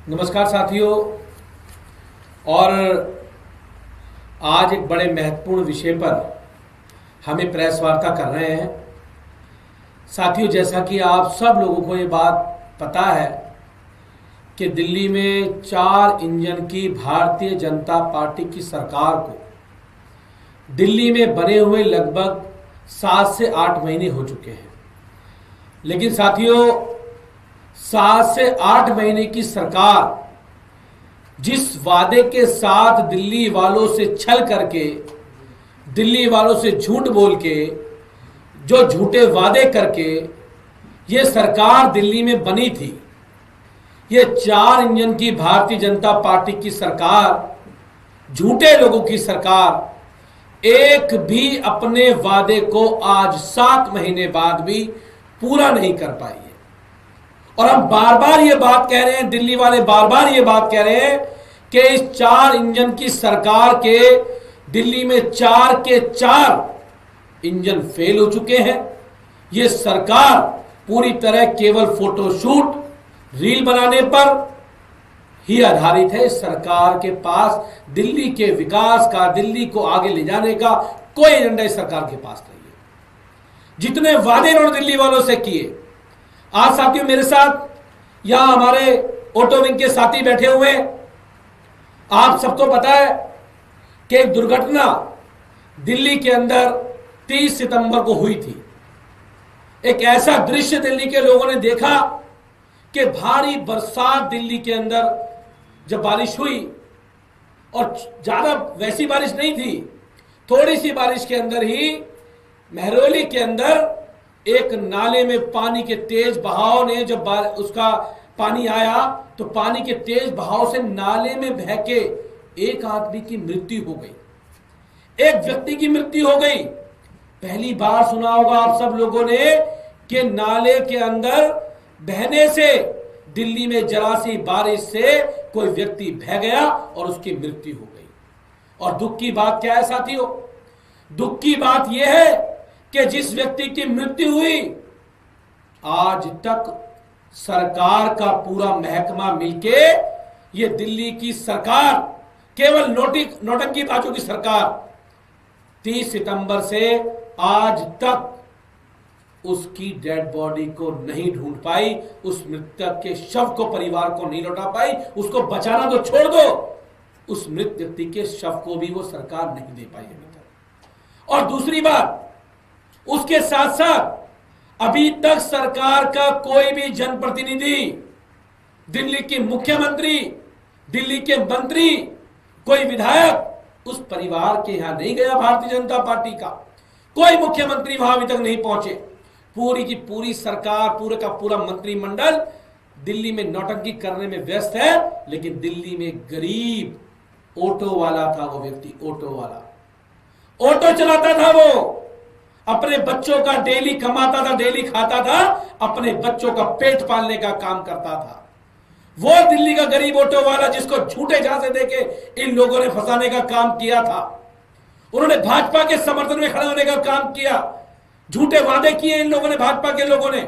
नमस्कार साथियों। और आज एक बड़े महत्वपूर्ण विषय पर हमें प्रेस वार्ता कर रहे हैं। साथियों, जैसा कि आप सब लोगों को ये बात पता है कि दिल्ली में 4 इंजन की भारतीय जनता पार्टी की सरकार को दिल्ली में बने हुए लगभग 7 से 8 महीने हो चुके हैं। लेकिन साथियों, 7 से 8 महीने की सरकार जिस वादे के साथ दिल्ली वालों से छल करके, दिल्ली वालों से झूठ बोल के, जो झूठे वादे करके ये सरकार दिल्ली में बनी थी, ये 4 इंजन की भारतीय जनता पार्टी की सरकार, झूठे लोगों की सरकार, एक भी अपने वादे को आज 7 महीने बाद भी पूरा नहीं कर पाई है। और हम बार बार ये बात कह रहे हैं, दिल्ली वाले बार बार ये बात कह रहे हैं कि इस 4 इंजन की सरकार के दिल्ली में 4 के 4 इंजन फेल हो चुके हैं। ये सरकार पूरी तरह केवल फोटोशूट, रील बनाने पर ही आधारित है। सरकार के पास दिल्ली के विकास का, दिल्ली को आगे ले जाने का कोई एजेंडा इस सरकार के पास नहीं है। जितने वादे इन्होंने दिल्ली वालों से किए, आज साथियों मेरे साथ यहां हमारे ऑटो विंग के साथी बैठे हुए। आप सबको पता है कि एक दुर्घटना दिल्ली के अंदर 30 सितंबर को हुई थी। एक ऐसा दृश्य दिल्ली के लोगों ने देखा कि भारी बरसात दिल्ली के अंदर जब बारिश हुई, और ज्यादा वैसी बारिश नहीं थी, थोड़ी सी बारिश के अंदर ही महरौली के अंदर एक नाले में पानी के तेज बहाव ने, जब उसका पानी आया तो पानी के तेज बहाव से नाले में बह के एक आदमी की मृत्यु हो गई, एक व्यक्ति की मृत्यु हो गई। पहली बार सुना होगा आप सब लोगों ने कि नाले के अंदर बहने से, दिल्ली में जरा सी बारिश से कोई व्यक्ति बह गया और उसकी मृत्यु हो गई। और दुख की बात क्या है साथियों? दुख की बात यह है कि जिस व्यक्ति की मृत्यु हुई, आज तक सरकार का पूरा महकमा मिलके, ये दिल्ली की सरकार, केवल नौटंकीबाजों की सरकार, 30 सितंबर से आज तक उसकी डेड बॉडी को नहीं ढूंढ पाई, उस मृतक के शव को परिवार को नहीं लौटा पाई। उसको बचाना तो छोड़ दो, उस मृत व्यक्ति के शव को भी वो सरकार नहीं दे पाई अभी तक। और दूसरी बात, उसके साथ साथ अभी तक सरकार का कोई भी जनप्रतिनिधि, दिल्ली के मुख्यमंत्री, दिल्ली के मंत्री, कोई विधायक उस परिवार के यहां नहीं गया। भारतीय जनता पार्टी का कोई मुख्यमंत्री वहां अभी तक नहीं पहुंचे। पूरी की पूरी सरकार, पूरे का पूरा मंत्रिमंडल दिल्ली में नौटंकी करने में व्यस्त है। लेकिन दिल्ली में गरीब ऑटो वाला था वो व्यक्ति, ऑटो वाला, ऑटो चलाता था, वो अपने बच्चों का डेली कमाता था, डेली खाता था, अपने बच्चों का पेट पालने का काम करता था। वो दिल्ली का गरीब ऑटो वाला जिसको झूठे झांसे देके इन लोगों ने फंसाने का काम किया था। उन्होंने भाजपा के समर्थन में खड़े होने का काम किया, झूठे वादे किए इन लोगों ने, भाजपा के लोगों ने।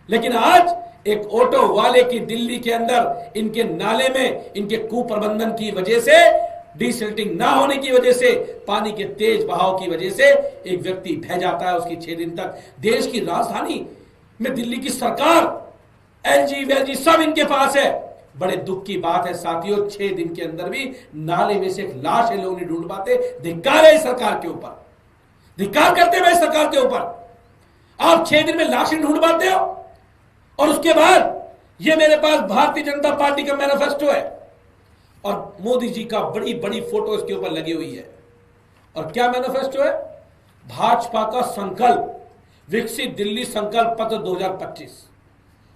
लेकिन आज एक ऑटो वाले की दिल्ली के अंदर, इनके नाले में, इनके कुप्रबंधन की वजह से, डिसिल्टिंग ना होने की वजह से, पानी के तेज बहाव की वजह से एक व्यक्ति बह जाता है। उसकी 6 दिन तक देश की राजधानी में दिल्ली की सरकार, एलजी वेलजी सब इनके पास है। बड़े दुख की बात है साथियों, 6 दिन के अंदर भी नाले में से एक लाश है लोग नहीं ढूंढ पाते। धिक्कार है इस सरकार के ऊपर, धिक्कार करते हैं इस सरकार के ऊपर। आप 6 दिन में लाश ढूंढ पाते हो, और उसके बाद ये मेरे पास भारतीय जनता पार्टी का मैनिफेस्टो है और मोदी जी का बड़ी बड़ी फोटो इसके ऊपर लगी हुई है। और क्या मैनिफेस्टो है? भाजपा का संकल्प, विकसित दिल्ली संकल्प पत्र 2025।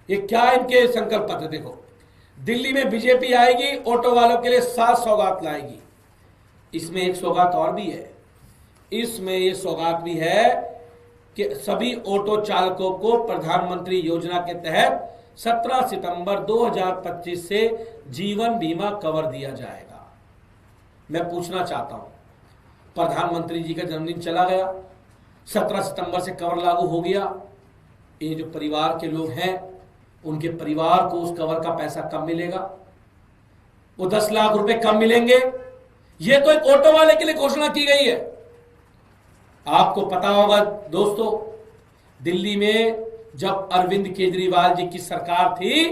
ये क्या इनके संकल्प पत्र? देखो, दिल्ली में बीजेपी आएगी, ऑटो वालों के लिए 7 सौगात लाएगी। इसमें एक सौगात और भी है, इसमें ये सौगात भी है कि सभी ऑटो चालकों को प्रधानमंत्री योजना के तहत 17 सितंबर 2025 से जीवन बीमा कवर दिया जाएगा। मैं पूछना चाहता हूं, प्रधानमंत्री जी का जन्मदिन चला गया, 17 सितंबर से कवर लागू हो गया, ये जो परिवार के लोग हैं उनके परिवार को उस कवर का पैसा कब मिलेगा? वो 10 लाख रुपए कम मिलेंगे। ये तो एक ऑटो वाले के लिए घोषणा की गई है। आपको पता होगा दोस्तों, दिल्ली में जब अरविंद केजरीवाल जी की सरकार थी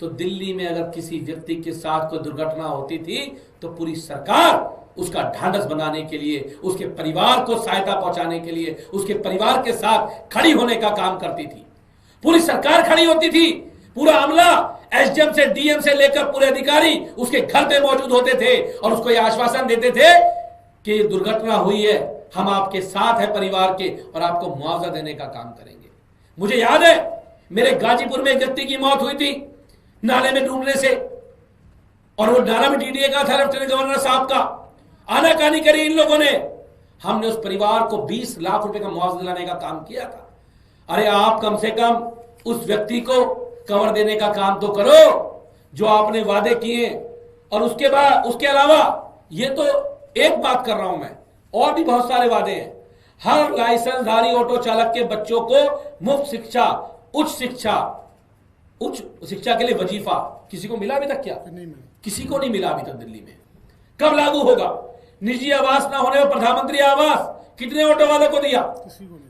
तो दिल्ली में अगर किसी व्यक्ति के साथ कोई दुर्घटना होती थी तो पूरी सरकार उसका ढांढस बनाने के लिए, उसके परिवार को सहायता पहुंचाने के लिए, उसके परिवार के साथ खड़ी होने का काम करती थी। पूरी सरकार खड़ी होती थी, पूरा अमला एसडीएम से डीएम से लेकर पूरे अधिकारी उसके घर पे मौजूद होते थे और उसको यह आश्वासन देते थे कि दुर्घटना हुई है, हम आपके साथ है परिवार के और आपको मुआवजा देने का काम करेंगे। मुझे याद है मेरे गाजीपुर में एक व्यक्ति की मौत हुई थी नाले में डूबने से, और वो नाला में डीडीए का था, लेफ्टिनेंट गवर्नर साहब का। आनाकानी करी इन लोगों ने। हमने उस परिवार को 20 लाख रुपए का मुआवजा दिलाने का काम किया था। अरे आप कम से कम उस व्यक्ति को कवर देने का काम तो करो जो आपने वादे किए। और उसके बाद उसके अलावा ये तो एक बात कर रहा हूं मैं, और भी बहुत सारे वादे हैं। हर लाइसेंसधारी ऑटो चालक के बच्चों को मुफ्त शिक्षा, उच्च शिक्षा के लिए वजीफा किसी को मिला अभी तक? क्या नहीं मिला, किसी को नहीं मिला अभी तक दिल्ली में। कब लागू होगा? निजी आवास ना होने में प्रधानमंत्री आवास कितने ऑटो वालों को दिया?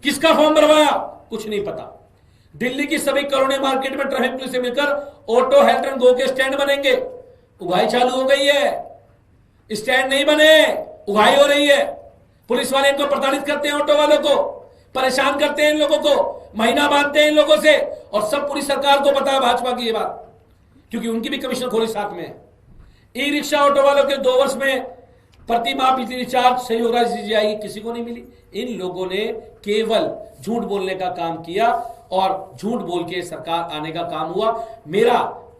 किसका फॉर्म भरवाया? कुछ नहीं पता। दिल्ली की सभी कॉलोनी मार्केट में ट्रैफिक पुलिस से मिलकर ऑटो हेल्थ एंड गो के स्टैंड बनेंगे। उगाई चालू हो गई है, स्टैंड नहीं बने, उगाई हो रही है। पुलिस वाले इनको प्रताड़ित करते हैं, ऑटो वालों को परेशान करते हैं, इन लोगों को महीना बांधते हैं इन लोगों से। और सब पूरी सरकार को पता है भाजपा की ये बात, क्योंकि उनकी भी कमिश्नर खोली साथ में। ई रिक्शा ऑटो वालों के 2 वर्ष में प्रति माह बिजली रिचार्ज सहयोग राशि दी जाएगी, किसी को नहीं मिली। इन लोगों ने केवल झूठ बोलने का काम किया और झूठ बोल के सरकार आने का काम हुआ। मेरा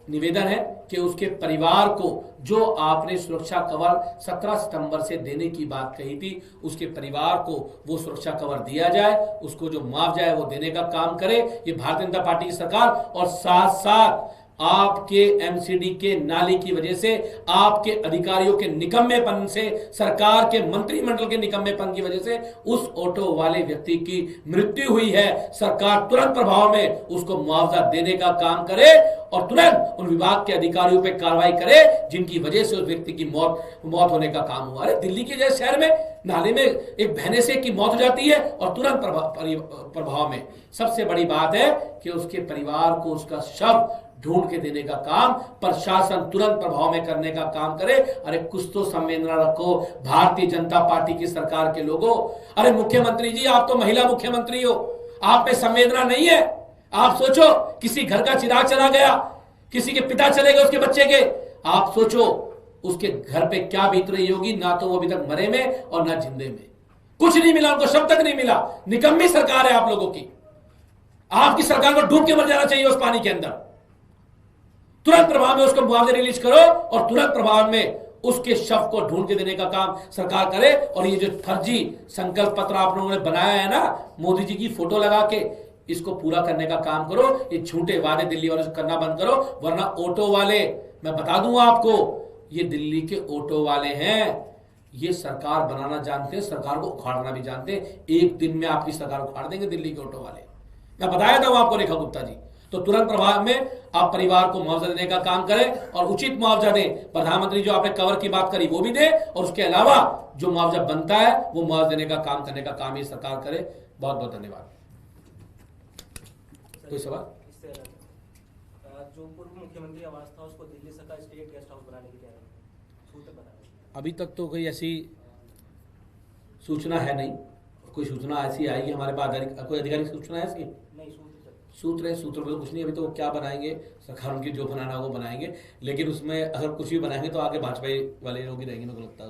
निवेदन है कि उसके परिवार को जो आपने सुरक्षा कवर 17 सितंबर से देने की बात कही थी, उसके परिवार को वो सुरक्षा कवर दिया जाए, उसको जो मुआवजा है वो देने का काम करे ये भारतीय जनता पार्टी की सरकार। और साथ साथ आपके एमसीडी के नाली की वजह से, आपके अधिकारियों के निकम्मेपन से, सरकार के मंत्रिमंडल के निकम्मेपन की वजह से उस ऑटो वाले व्यक्ति की मृत्यु हुई है। सरकार तुरंत प्रभाव में उसको मुआवजा देने का काम करे और तुरंत उन विभाग के अधिकारियों पर कार्रवाई करे जिनकी वजह से उस व्यक्ति की मौत होने का काम हुआ। अरे दिल्ली के जैसे शहर में नाले में एक बहने से की मौत हो जाती है और तुरंत प्रभाव में। सबसे बड़ी बात है कि उसके परिवार को उसका शव ढूंढ के देने का काम प्रशासन तुरंत प्रभाव में करने का काम करे। अरे कुछ तो संवेदना रखो भारतीय जनता पार्टी की सरकार के लोगों। अरे मुख्यमंत्री जी, आप तो महिला मुख्यमंत्री हो, आप में संवेदना नहीं है? आप सोचो किसी घर का चिराग चला गया, किसी के पिता चले गए उसके बच्चे के, आप सोचो उसके घर पे क्या बीत रही होगी। ना तो वो अभी तक मरे में और ना जिंदे में, कुछ नहीं मिला उनको, शब्द तक नहीं मिला। निकम्मी सरकार है आप लोगों की। आपकी सरकार को डूब के मर जाना चाहिए उस पानी के अंदर। तुरंत प्रभाव में उसको मुआवजा रिलीज करो और तुरंत प्रभाव में उसके शव को ढूंढ के देने का काम सरकार करे। और ये जो फर्जी संकल्प पत्र आप लोगों ने बनाया है ना, मोदी जी की फोटो लगा के, इसको पूरा करने का काम करो। ये झूठे वादे दिल्ली वालों से करना बंद करो, वरना ऑटो वाले, मैं बता दूंगा आपको, ये दिल्ली के ऑटो वाले हैं, ये सरकार बनाना जानते हैं, सरकार को उखाड़ना भी जानते हैं। एक दिन में आपकी सरकार उखाड़ देंगे दिल्ली के ऑटो वाले। मैं बताया था आपको रेखा गुप्ता जी। तो तुरंत प्रभाव में आप परिवार को मुआवजा देने का काम करें और उचित मुआवजा दें। प्रधानमंत्री जो आपने कवर की बात करी वो भी दे, और उसके अलावा जो मुआवजा बनता है वो मुआवजा देने का काम करने का काम ये सरकार करे। बहुत बहुत धन्यवाद। कोई सवाल? जो पूर्व मुख्यमंत्री आवास था उसको दिल्ली सरकार स्टेट गेस्ट हाउस बनाने की तैयारी, अभी तक तो कोई ऐसी सूचना है नहीं। कोई सूचना ऐसी आएगी हमारे पास? कोई आधिकारिक सूचना है ऐसी? नहीं, सूत्र पर कुछ नहीं। अभी तो क्या बनाएंगे सरकार, उनकी जो बनाना वो बनाएंगे, लेकिन उसमें अगर कुछ भी बनाएंगे तो आगे भाजपा वाले लोग ही रहेंगे, मेरे को लगता है।